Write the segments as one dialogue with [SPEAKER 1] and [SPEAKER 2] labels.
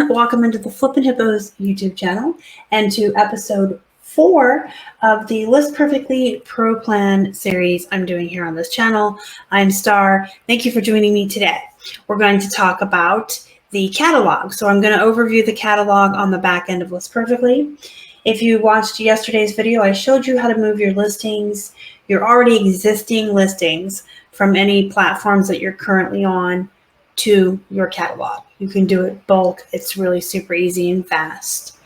[SPEAKER 1] welcome into the Flippin' Hippos YouTube channel and to episode 4 of the List Perfectly Pro Plan series I'm doing here on this channel. I'm Star. Thank you for joining me today. We're going to talk about the catalog. So I'm going to overview the catalog on the back end of List Perfectly. If you watched yesterday's video, I showed you how to move your listings, your already existing listings from any platforms that you're currently on to your catalog. You can do it bulk. It's really super easy and fast.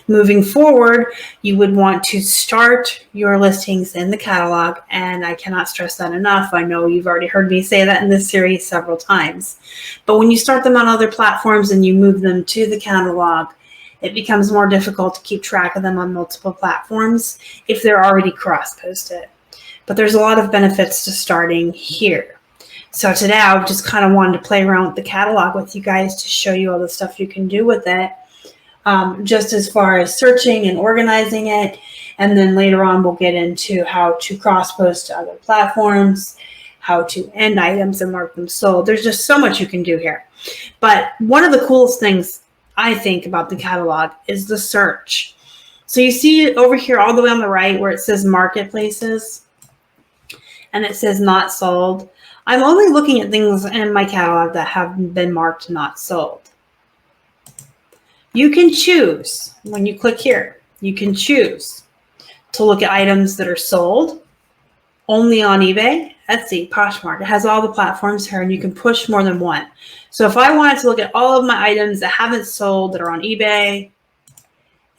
[SPEAKER 1] Moving forward, you would want to start your listings in the catalog, and I cannot stress that enough. I know you've already heard me say that in this series several times. But when you start them on other platforms and you move them to the catalog, it becomes more difficult to keep track of them on multiple platforms if they're already cross-posted. But there's a lot of benefits to starting here. So today I just kind of wanted to play around with the catalog with you guys to show you all the stuff you can do with it, just as far as searching and organizing it. And then later on we'll get into how to cross-post to other platforms, how to end items and mark them sold. There's just so much you can do here. But one of the coolest things I think about the catalog is the search. So you see over here all the way on the right where it says marketplaces and it says not sold. I'm only looking at things in my catalog that have been marked not sold. You can choose, when you click here, you can choose to look at items that are sold only on eBay, Etsy, Poshmark. It has all the platforms here and you can push more than one. So if I wanted to look at all of my items that haven't sold that are on eBay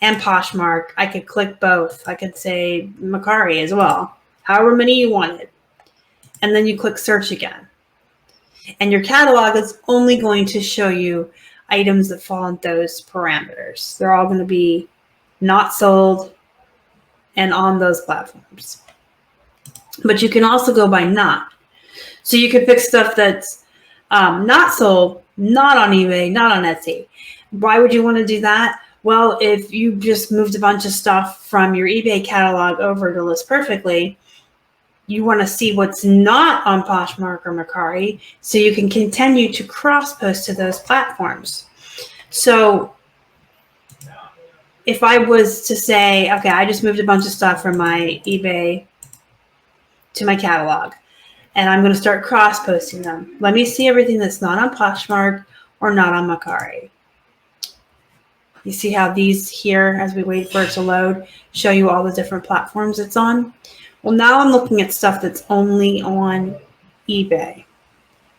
[SPEAKER 1] and Poshmark, I could click both. I could say Macari as well, however many you wanted. And then you click search again. And your catalog is only going to show you items that fall in those parameters. They're all going to be not sold and on those platforms. But you can also go by not. So you could pick stuff that's not sold, not on eBay, not on Etsy. Why would you want to do that? Well, if you just moved a bunch of stuff from your eBay catalog over to List Perfectly, you want to see what's not on Poshmark or Macari so you can continue to cross-post to those platforms. So if I was to say, okay, I just moved a bunch of stuff from my eBay to my catalog, and I'm going to start cross-posting them. Let me see everything that's not on Poshmark or not on Macari. You see how these here, as we wait for it to load, show you all the different platforms it's on? Well, now I'm looking at stuff that's only on eBay,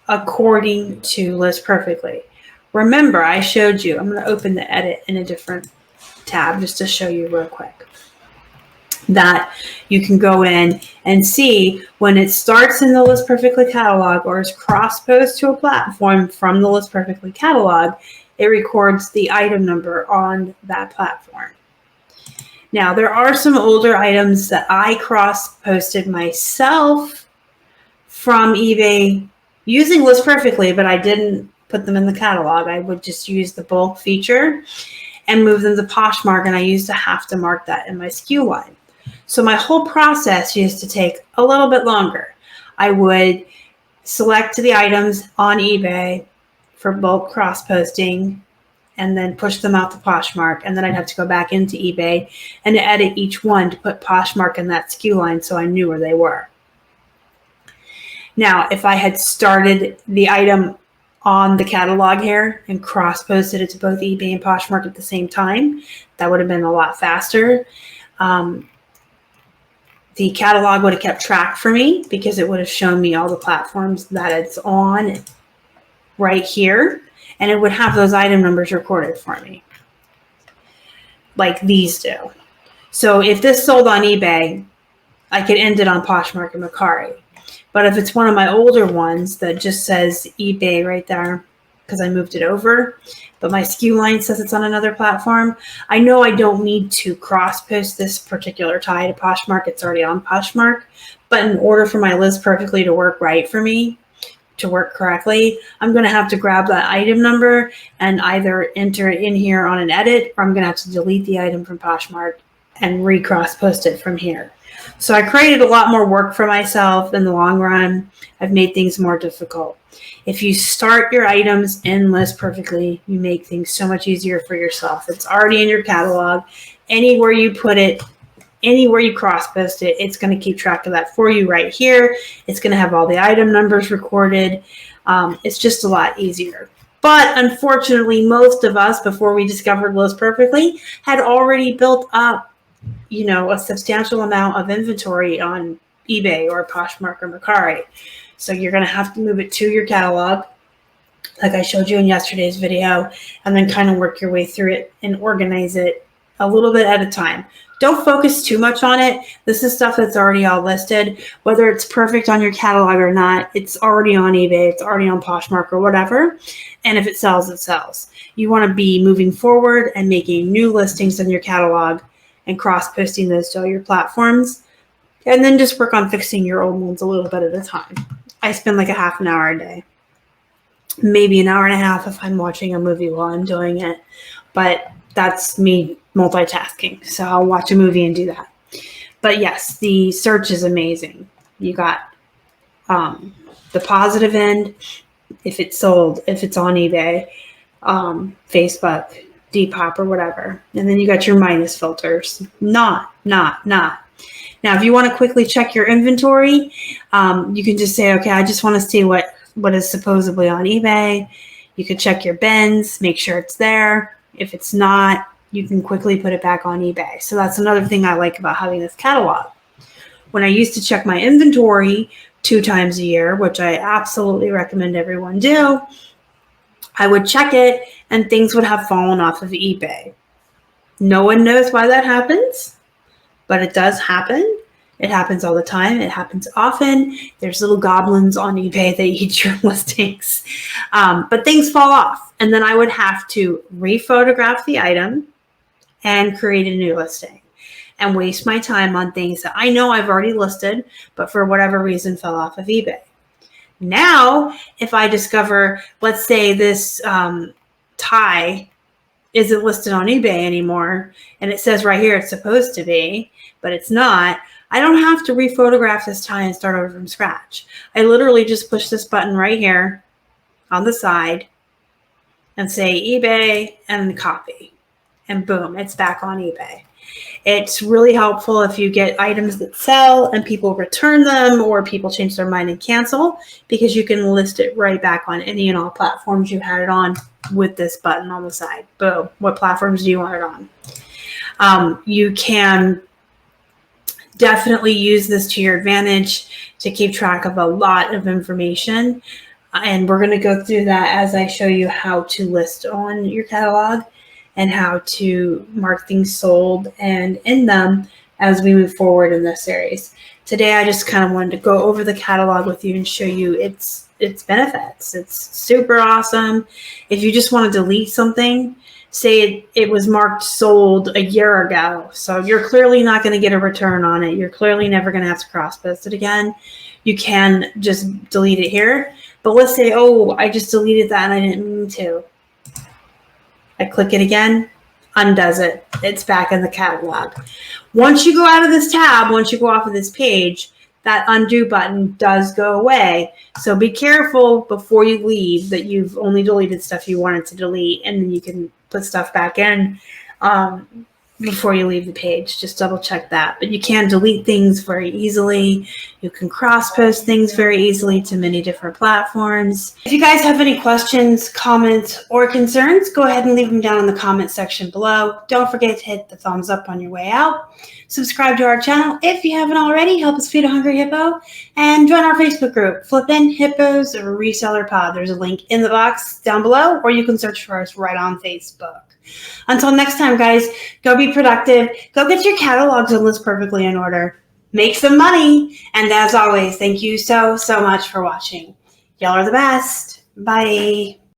[SPEAKER 1] according to List Perfectly. Remember, I showed you, I'm going to open the edit in a different tab just to show you real quick, that you can go in and see when it starts in the List Perfectly catalog or is cross-post to a platform from the List Perfectly catalog, it records the item number on that platform. Now, there are some older items that I cross-posted myself from eBay using List Perfectly, but I didn't put them in the catalog. I would just use the bulk feature and move them to Poshmark, and I used to have to mark that in my SKU line. So my whole process used to take a little bit longer. I would select the items on eBay for bulk cross-posting and then push them out to Poshmark, and then I'd have to go back into eBay and edit each one to put Poshmark in that SKU line so I knew where they were. Now, if I had started the item on the catalog here and cross-posted it to both eBay and Poshmark at the same time, that would have been a lot faster. The catalog would have kept track for me because it would have shown me all the platforms that it's on right here, and it would have those item numbers recorded for me, like these do. So if this sold on eBay, I could end it on Poshmark and Macari. But if it's one of my older ones that just says eBay right there, because I moved it over, but my SKU line says it's on another platform, I know I don't need to cross-post this particular tie to Poshmark. It's already on Poshmark. But in order for my List Perfectly to work right for me, to work correctly, I'm going to have to grab that item number and either enter it in here on an edit, or I'm going to have to delete the item from Poshmark and recross-post it from here. So I created a lot more work for myself in the long run. I've made things more difficult. If you start your items in List Perfectly, you make things so much easier for yourself. It's already in your catalog. Anywhere you put it, anywhere you cross post it, it's going to keep track of that for you right here. It's going to have all the item numbers recorded. It's just a lot easier. But unfortunately, most of us, before we discovered List Perfectly, had already built up, you know, a substantial amount of inventory on eBay or Poshmark or Mercari. So you're going to have to move it to your catalog, like I showed you in yesterday's video, and then kind of work your way through it and organize it a little bit at a time. Don't focus too much on it. This is stuff that's already all listed. Whether it's perfect on your catalog or not, it's already on eBay, it's already on Poshmark or whatever. And if it sells, it sells. You want to be moving forward and making new listings in your catalog and cross-posting those to all your platforms. And then just work on fixing your old ones a little bit at a time. I spend like a half an hour a day. Maybe an hour and a half if I'm watching a movie while I'm doing it. But that's me multitasking. So I'll watch a movie and do that. But yes, the search is amazing. You got the positive end, if it's sold, if it's on eBay, Facebook, Depop, or whatever. And then you got your minus filters. Not. Now, if you want to quickly check your inventory, you can just say, okay, I just want to see what is supposedly on eBay. You can check your bins, make sure it's there. If it's not, you can quickly put it back on eBay. So that's another thing I like about having this catalog. When I used to check my inventory 2 times a year, which I absolutely recommend everyone do, I would check it and things would have fallen off of eBay. No one knows why that happens, but it does happen. It happens all the time. It happens often. There's little goblins on eBay that eat your listings. But things fall off. And then I would have to rephotograph the item and create a new listing and waste my time on things that I know I've already listed, but for whatever reason fell off of eBay. Now, if I discover, let's say this tie isn't listed on eBay anymore, and it says right here it's supposed to be, but it's not, I don't have to rephotograph this tie and start over from scratch. I literally just push this button right here on the side and say eBay and copy, and boom, it's back on eBay. It's really helpful if you get items that sell and people return them or people change their mind and cancel, because you can list it right back on any and all platforms you had it on with this button on the side. Boom. What platforms do you want it on? You can definitely use this to your advantage to keep track of a lot of information. And we're going to go through that as I show you how to list on your catalog and how to mark things sold and in them as we move forward in this series. Today, I just kind of wanted to go over the catalog with you and show you its benefits. It's super awesome. If you just want to delete something, say it was marked sold a year ago, so you're clearly not going to get a return on it. You're clearly never going to have to cross-post it again. You can just delete it here. But let's say, oh, I just deleted that and I didn't mean to. I click it again, undoes it. It's back in the catalog. Once you go out of this tab, once you go off of this page, that undo button does go away. So be careful before you leave that you've only deleted stuff you wanted to delete, and then you can put stuff back in before you leave the page. Just double check that. But you can delete things very easily. You can cross-post things very easily to many different platforms. If you guys have any questions, comments, or concerns, go ahead and leave them down in the comment section below. Don't forget to hit the thumbs up on your way out. Subscribe to our channel if you haven't already. Help us feed a hungry hippo. And join our Facebook group, Flippin, Hippos, Reseller Pod. There's a link in the box down below, or you can search for us right on Facebook. Until next time, guys, go be productive. Go get your catalogs and List Perfectly in order. Make some money. And as always, thank you so much for watching. Y'all are the best. Bye.